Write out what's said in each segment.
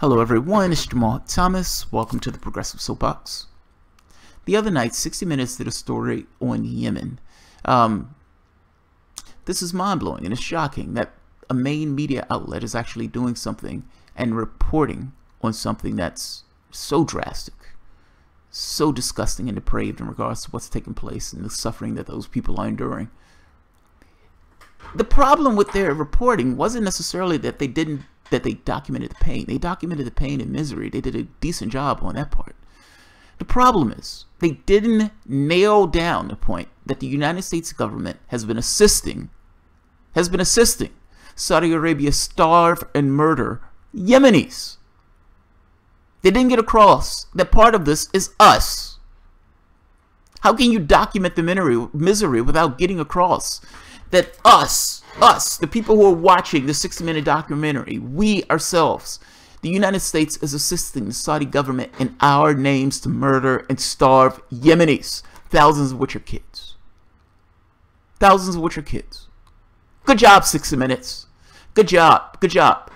Hello everyone, it's Jamal Thomas. Welcome to the Progressive Soapbox. The other night, 60 Minutes did a story on Yemen. This is mind-blowing and it's shocking that a main media outlet is actually doing something and reporting on something that's so drastic, so disgusting and depraved in regards to what's taking place and the suffering that those people are enduring. The problem with their reporting wasn't necessarily that they documented the pain. They documented the pain and misery. They did a decent job on that part. The problem is they didn't nail down the point that the United States government has been assisting Saudi Arabia starve and murder Yemenis. They didn't get across that part of this is us. How can you document the misery without getting across that us, the people who are watching the 60-minute documentary, we ourselves, the United States is assisting the Saudi government in our names to murder and starve Yemenis, thousands of which are kids. Thousands of which are kids. Good job, 60 Minutes. Good job. Good job.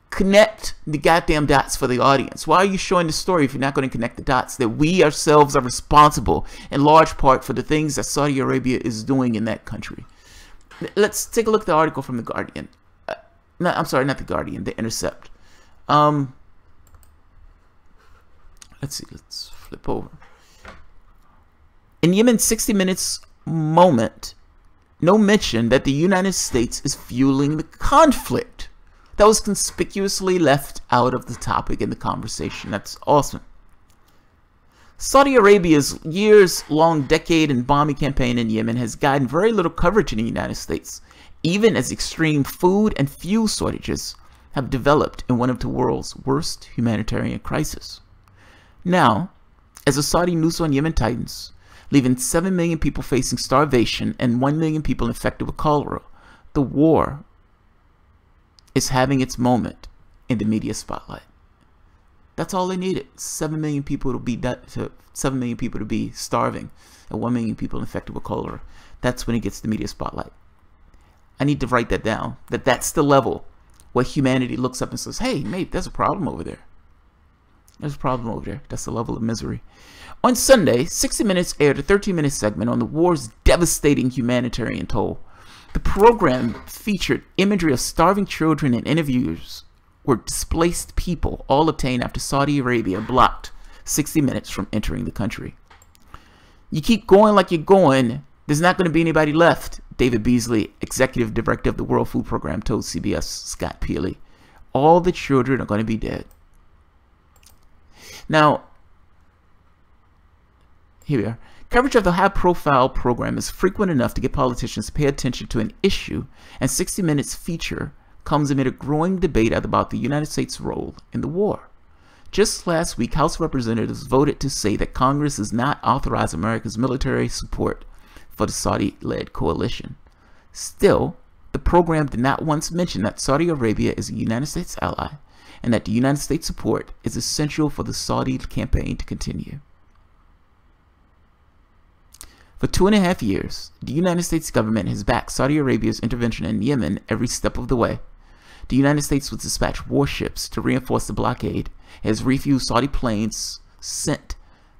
Connect the goddamn dots for the audience. Why are you showing the story if you're not going to connect the dots? That we ourselves are responsible in large part for the things that Saudi Arabia is doing in that country. Let's take a look at the article from The Guardian. No, I'm sorry, not The Guardian, The Intercept. Let's see, let's flip over. In Yemen's 60 Minutes moment, no mention that the United States is fueling the conflict. That was conspicuously left out of the topic in the conversation. That's awesome. Saudi Arabia's years-long decade and bombing campaign in Yemen has gotten very little coverage in the United States, even as extreme food and fuel shortages have developed in one of the world's worst humanitarian crises. Now, as the Saudi news on Yemen tightens, leaving 7 million people facing starvation and 1 million people infected with cholera, the war is having its moment in the media spotlight. That's all they needed. 7 million people to be 7 million people to be starving and 1 million people infected with cholera. That's when it gets the media spotlight. I need to write that down. That's the level where humanity looks up and says, "Hey, mate, there's a problem over there. There's a problem over there." That's the level of misery. On Sunday, 60 Minutes aired a 13-minute segment on the war's devastating humanitarian toll. The program featured imagery of starving children and interviews were displaced people, all obtained after Saudi Arabia blocked 60 Minutes from entering the country. "You keep going like you're going, there's not going to be anybody left," David Beasley, executive director of the World Food Program, told CBS Scott Peely. "All the children are going to be dead." Now, here we are. Coverage of the high-profile program is frequent enough to get politicians to pay attention to an issue, and 60 Minutes feature comes amid a growing debate about the United States' role in the war. Just last week, House Representatives voted to say that Congress does not authorize America's military support for the Saudi-led coalition. Still, the program did not once mention that Saudi Arabia is a United States ally and that the United States support is essential for the Saudi campaign to continue. For 2.5 years, the United States government has backed Saudi Arabia's intervention in Yemen every step of the way. The United States would dispatch warships to reinforce the blockade as refused Saudi planes sent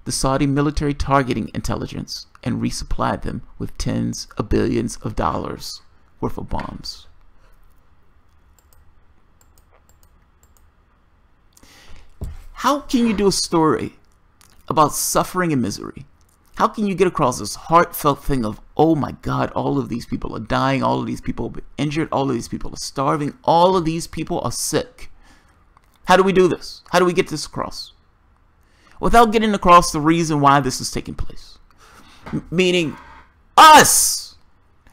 the Saudi military targeting intelligence and resupplied them with tens of billions of dollars worth of bombs. How can you do a story about suffering and misery? How can you get across this heartfelt thing of, oh my God, all of these people are dying, all of these people are injured, all of these people are starving, all of these people are sick? How do we do this? How do we get this across? Without getting across the reason why this is taking place. Meaning, us!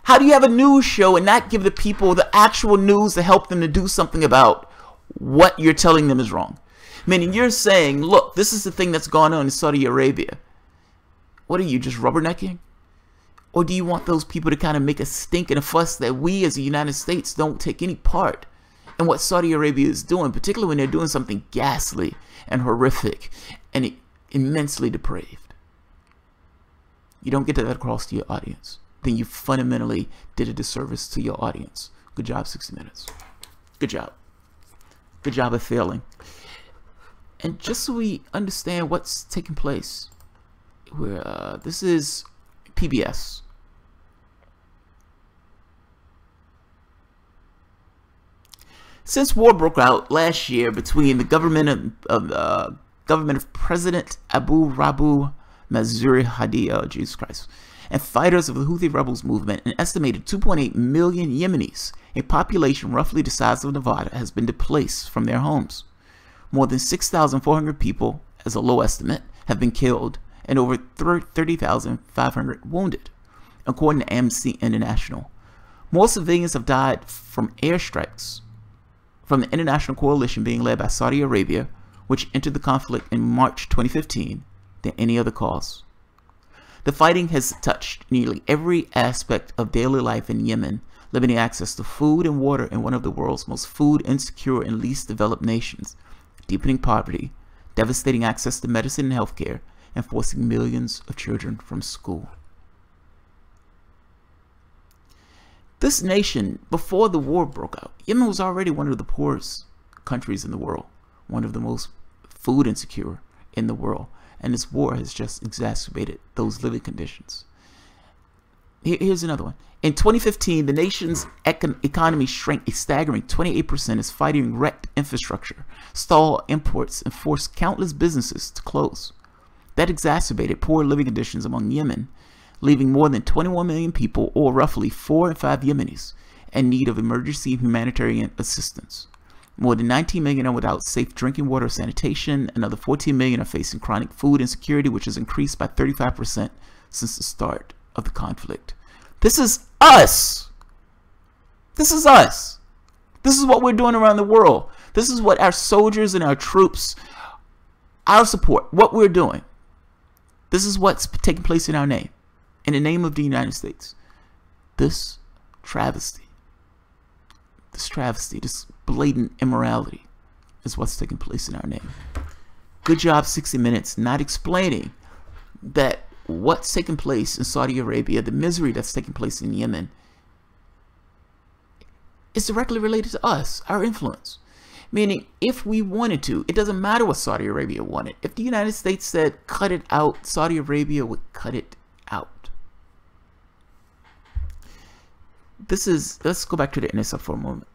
How do you have a news show and not give the people the actual news to help them to do something about what you're telling them is wrong? Meaning you're saying, look, this is the thing that's going on in Saudi Arabia. What are you, just rubbernecking? Or do you want those people to kind of make a stink and a fuss that we as the United States don't take any part in what Saudi Arabia is doing, particularly when they're doing something ghastly and horrific and immensely depraved? You don't get that across to your audience. Then you fundamentally did a disservice to your audience. Good job, 60 Minutes. Good job. Good job of failing. And just so we understand what's taking place, this is PBS. Since war broke out last year between the government of President Abu Rabu Mazuri Hadi, oh Jesus Christ, and fighters of the Houthi rebels movement, an estimated 2.8 million Yemenis, a population roughly the size of Nevada, has been displaced from their homes. More than 6,400 people, as a low estimate, have been killed and over 30,500 wounded, according to Amnesty International. More civilians have died from airstrikes from the international coalition being led by Saudi Arabia, which entered the conflict in March 2015, than any other cause. The fighting has touched nearly every aspect of daily life in Yemen, limiting access to food and water in one of the world's most food insecure and least developed nations, deepening poverty, devastating access to medicine and healthcare, and forcing millions of children from school. This nation, before the war broke out, Yemen was already one of the poorest countries in the world, one of the most food insecure in the world, and this war has just exacerbated those living conditions. Here's another one. In 2015, the nation's economy shrank a staggering 28% as fighting wrecked infrastructure, stalled imports, and forced countless businesses to close. That exacerbated poor living conditions among Yemen, leaving more than 21 million people, or roughly 4 in 5 Yemenis, in need of emergency humanitarian assistance. More than 19 million are without safe drinking water or sanitation. Another 14 million are facing chronic food insecurity, which has increased by 35% since the start of the conflict. This is us. This is us. This is what we're doing around the world. This is what our soldiers and our troops, our support, what we're doing. This is what's taking place in our name. In the name of the United States. This travesty, this blatant immorality is what's taking place in our name. Good job, 60 Minutes, not explaining that what's taking place in Saudi Arabia, the misery that's taking place in Yemen, is directly related to us, our influence. Meaning, if we wanted to, it doesn't matter what Saudi Arabia wanted. If the United States said, cut it out, Saudi Arabia would cut it out. Let's go back to the NSF for a moment.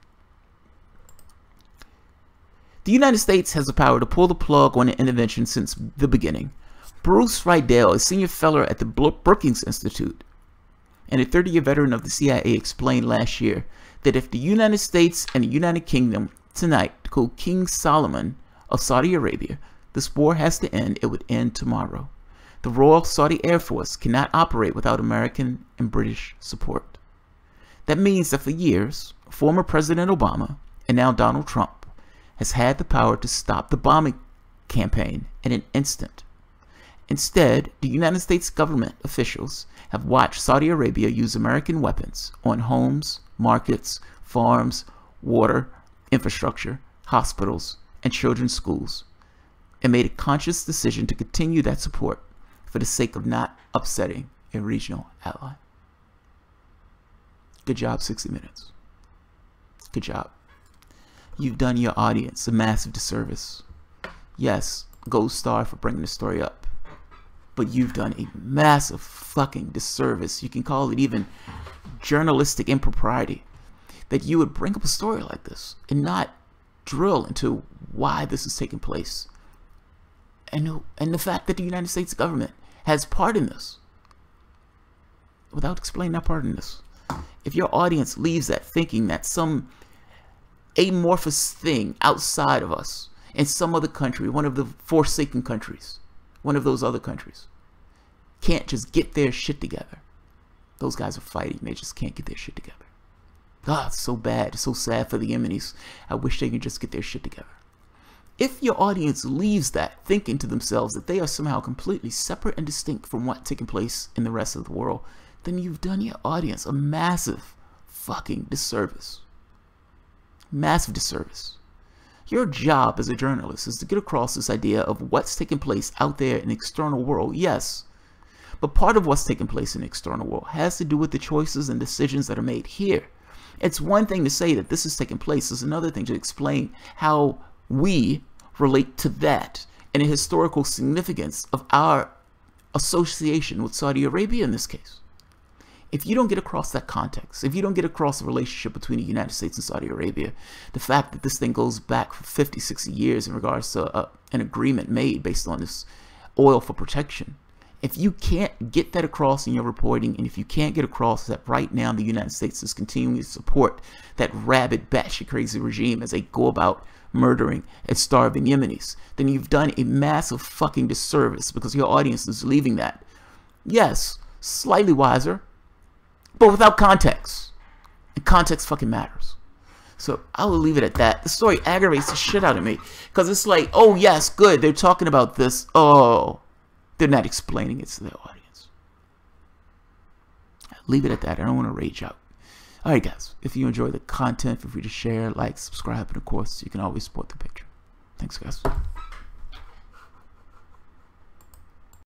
The United States has the power to pull the plug on an intervention since the beginning. Bruce Riedel, a senior fellow at the Brookings Institute and a 30-year veteran of the CIA, explained last year that if the United States and the United Kingdom tonight called King Solomon of Saudi Arabia, this war has to end, it would end tomorrow. The Royal Saudi Air Force cannot operate without American and British support. That means that for years, former President Obama and now Donald Trump has had the power to stop the bombing campaign in an instant. Instead, the United States government officials have watched Saudi Arabia use American weapons on homes, markets, farms, water, infrastructure, hospitals, and children's schools, and made a conscious decision to continue that support for the sake of not upsetting a regional ally. Good job, 60 Minutes. Good job. You've done your audience a massive disservice. Yes, gold star for bringing the story up. But you've done a massive fucking disservice. You can call it even journalistic impropriety. That you would bring up a story like this and not drill into why this is taking place. And the fact that the United States government has part in this. Without explaining that part in this. If your audience leaves that thinking that some amorphous thing outside of us in some other country, one of the forsaken countries, one of those other countries, can't just get their shit together. Those guys are fighting. They just can't get their shit together. God, it's so bad. It's so sad for the Yemenis. I wish they could just get their shit together. If your audience leaves that thinking to themselves that they are somehow completely separate and distinct from what's taking place in the rest of the world, then you've done your audience a massive fucking disservice. Massive disservice. Your job as a journalist is to get across this idea of what's taking place out there in the external world, yes. But part of what's taking place in the external world has to do with the choices and decisions that are made here. It's one thing to say that this is taking place. It's another thing to explain how we, relate to that and the historical significance of our association with Saudi Arabia in this case. If you don't get across that context, if you don't get across the relationship between the United States and Saudi Arabia, the fact that this thing goes back for 50, 60 years in regards to an agreement made based on this oil for protection, if you can't get that across in your reporting, and if you can't get across that right now the United States is continuing to support that rabid, batshit crazy regime as they go about murdering and starving Yemenis, then you've done a massive fucking disservice, because your audience is leaving that, yes, slightly wiser, but without context. And context fucking matters. So I will leave it at that. The story aggravates the shit out of me, because it's like, oh yes, good, they're talking about this. Oh, they're not explaining it to their audience. Leave it at that. I don't want to rage out. Alright guys, if you enjoy the content, feel free to share, like, subscribe, and of course, you can always support the picture. Thanks guys.